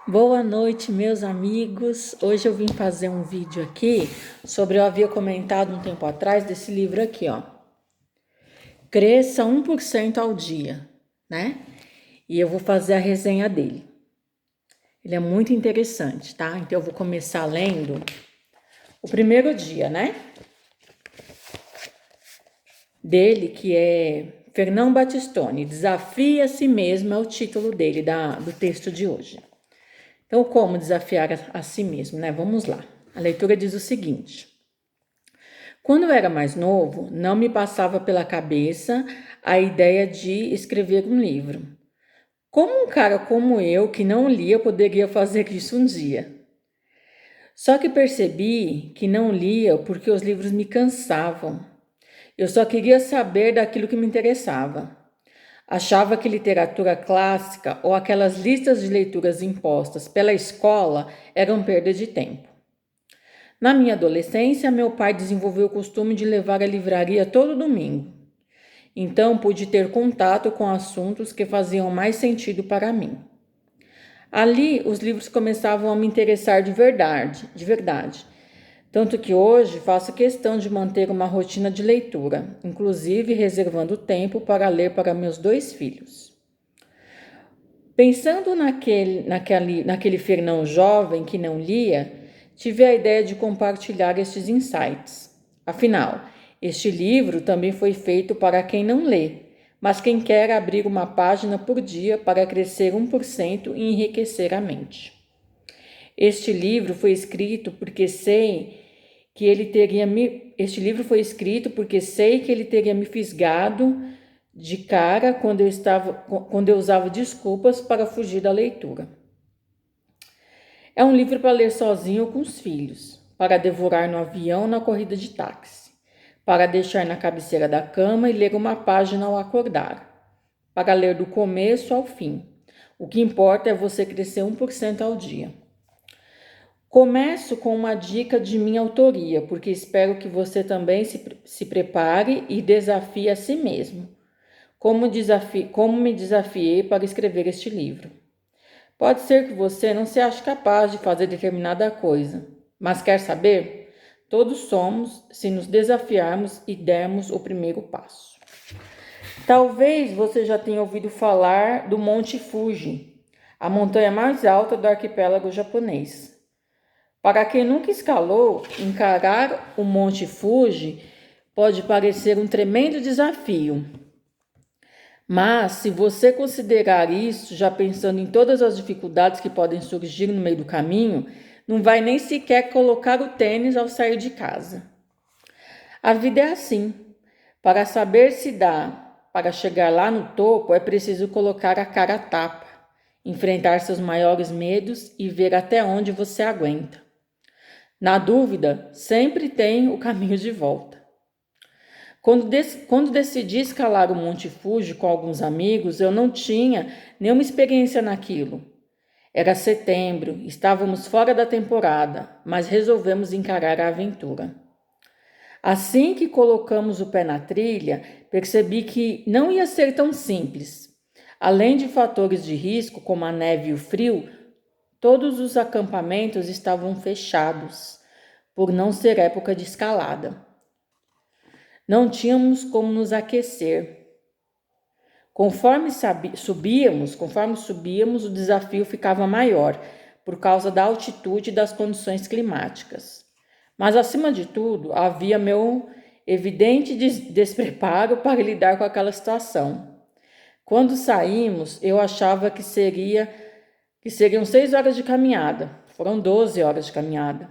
Boa noite, meus amigos. Hoje eu vim fazer um vídeo aqui sobre, eu havia comentado um tempo atrás desse livro aqui, ó. Cresça 1% ao dia, né? E eu vou fazer a resenha dele. Ele é muito interessante, tá? Então eu vou começar lendo o primeiro dia, né? Dele, que é Fernão Battistoni, Desafie a Si Mesmo, é o título dele, do texto de hoje. Então, como desafiar a si mesmo, né? Vamos lá. A leitura diz o seguinte: quando eu era mais novo, não me passava pela cabeça a ideia de escrever um livro. Como um cara como eu, que não lia, poderia fazer isso um dia? Só que percebi que não lia porque os livros me cansavam. Eu só queria saber daquilo que me interessava. Achava que literatura clássica ou aquelas listas de leituras impostas pela escola eram perda de tempo. Na minha adolescência, meu pai desenvolveu o costume de levar à livraria todo domingo. Então pude ter contato com assuntos que faziam mais sentido para mim. Ali, os livros começavam a me interessar de verdade. Tanto que hoje faço questão de manter uma rotina de leitura, inclusive reservando tempo para ler para meus 2 filhos. Pensando naquele Fernão jovem que não lia, tive a ideia de compartilhar estes insights. Afinal, este livro também foi feito para quem não lê, mas quem quer abrir uma página por dia para crescer 1% e enriquecer a mente. Este livro foi escrito porque sei que ele teria me fisgado de cara quando eu usava desculpas para fugir da leitura. É um livro para ler sozinho ou com os filhos, para devorar no avião ou na corrida de táxi, para deixar na cabeceira da cama e ler uma página ao acordar, para ler do começo ao fim. O que importa é você crescer 1% ao dia. Começo com uma dica de minha autoria, porque espero que você também se prepare e desafie a si mesmo. Como me desafiei para escrever este livro. Pode ser que você não se ache capaz de fazer determinada coisa, mas quer saber? Todos somos se nos desafiarmos e dermos o primeiro passo. Talvez você já tenha ouvido falar do Monte Fuji, a montanha mais alta do arquipélago japonês. Para quem nunca escalou, encarar o Monte Fuji pode parecer um tremendo desafio. Mas, se você considerar isso, já pensando em todas as dificuldades que podem surgir no meio do caminho, não vai nem sequer colocar o tênis ao sair de casa. A vida é assim. Para saber se dá para chegar lá no topo, é preciso colocar a cara a tapa, enfrentar seus maiores medos e ver até onde você aguenta. Na dúvida, sempre tem o caminho de volta. Quando decidi escalar o Monte Fuji com alguns amigos, eu não tinha nenhuma experiência naquilo. Era setembro, estávamos fora da temporada, mas resolvemos encarar a aventura. Assim que colocamos o pé na trilha, percebi que não ia ser tão simples. Além de fatores de risco, como a neve e o frio, todos os acampamentos estavam fechados, por não ser época de escalada. Não tínhamos como nos aquecer. Conforme subíamos, o desafio ficava maior, por causa da altitude e das condições climáticas. Mas, acima de tudo, havia meu evidente despreparo para lidar com aquela situação. Quando saímos, eu achava que seriam 6 horas de caminhada. Foram 12 horas de caminhada,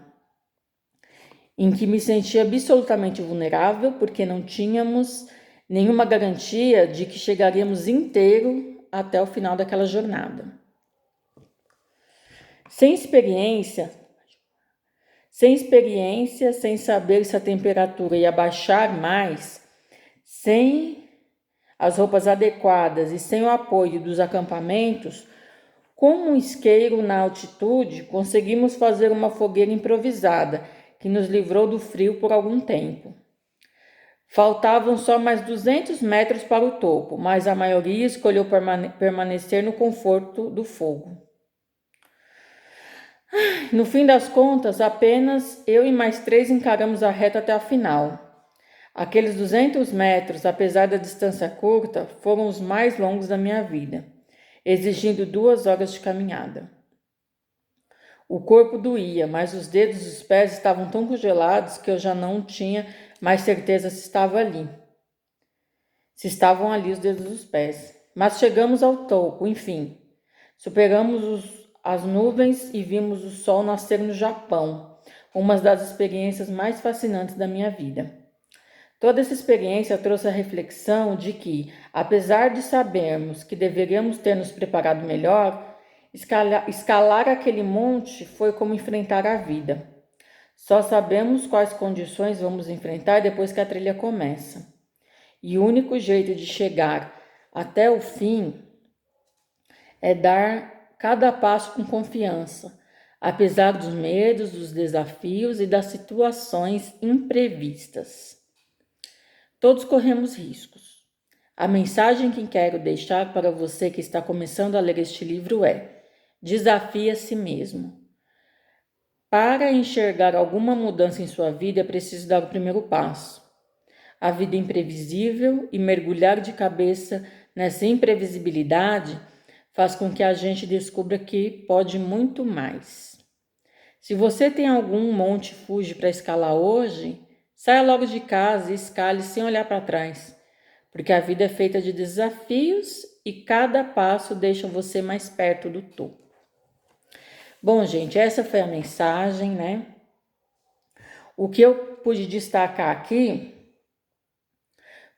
em que me sentia absolutamente vulnerável porque não tínhamos nenhuma garantia de que chegaríamos inteiro até o final daquela jornada. Sem experiência, sem saber se a temperatura ia baixar mais, sem as roupas adequadas e sem o apoio dos acampamentos, como um isqueiro na altitude, conseguimos fazer uma fogueira improvisada que nos livrou do frio por algum tempo. Faltavam só mais 200 metros para o topo, mas a maioria escolheu permanecer no conforto do fogo. No fim das contas, apenas eu e mais 3 encaramos a reta até a final. Aqueles 200 metros, apesar da distância curta, foram os mais longos da minha vida, exigindo 2 horas de caminhada. O corpo doía, mas os dedos dos pés estavam tão congelados que eu já não tinha mais certeza se estavam ali os dedos dos pés. Mas chegamos ao topo, enfim. Superamos as nuvens e vimos o sol nascer no Japão, uma das experiências mais fascinantes da minha vida. Toda essa experiência trouxe a reflexão de que, apesar de sabermos que deveríamos ter nos preparado melhor, escalar aquele monte foi como enfrentar a vida. Só sabemos quais condições vamos enfrentar depois que a trilha começa. E o único jeito de chegar até o fim é dar cada passo com confiança, apesar dos medos, dos desafios e das situações imprevistas. Todos corremos riscos. A mensagem que quero deixar para você que está começando a ler este livro é: desafie a si mesmo. Para enxergar alguma mudança em sua vida, é preciso dar o primeiro passo. A vida é imprevisível e mergulhar de cabeça nessa imprevisibilidade faz com que a gente descubra que pode muito mais. Se você tem algum Monte Fuji para escalar hoje, saia logo de casa e escale sem olhar para trás, porque a vida é feita de desafios e cada passo deixa você mais perto do topo. Bom, gente, essa foi a mensagem, né? O que eu pude destacar aqui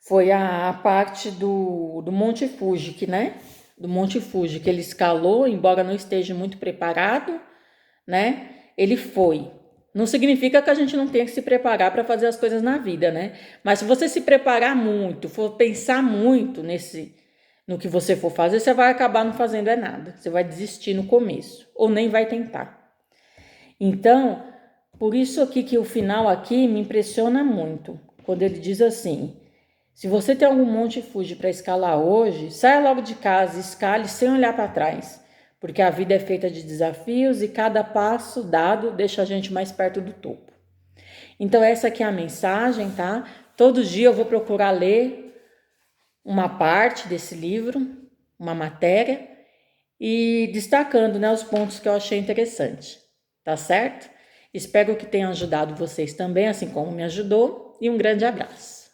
foi a parte do Monte Fuji, do Monte Fuji, que ele escalou, embora não esteja muito preparado, né? Ele foi. Não significa que a gente não tenha que se preparar para fazer as coisas na vida, né? Mas se você se preparar muito, for pensar muito no que você for fazer, você vai acabar não fazendo nada. Você vai desistir no começo, ou nem vai tentar. Então, por isso aqui que o final aqui me impressiona muito, quando ele diz assim: se você tem algum Monte Fuji para escalar hoje, saia logo de casa e escale sem olhar para trás, porque a vida é feita de desafios e cada passo dado deixa a gente mais perto do topo. Então essa aqui é a mensagem, tá? Todo dia eu vou procurar ler uma parte desse livro, uma matéria, e destacando, né, os pontos que eu achei interessante, tá certo? Espero que tenha ajudado vocês também, assim como me ajudou, e um grande abraço.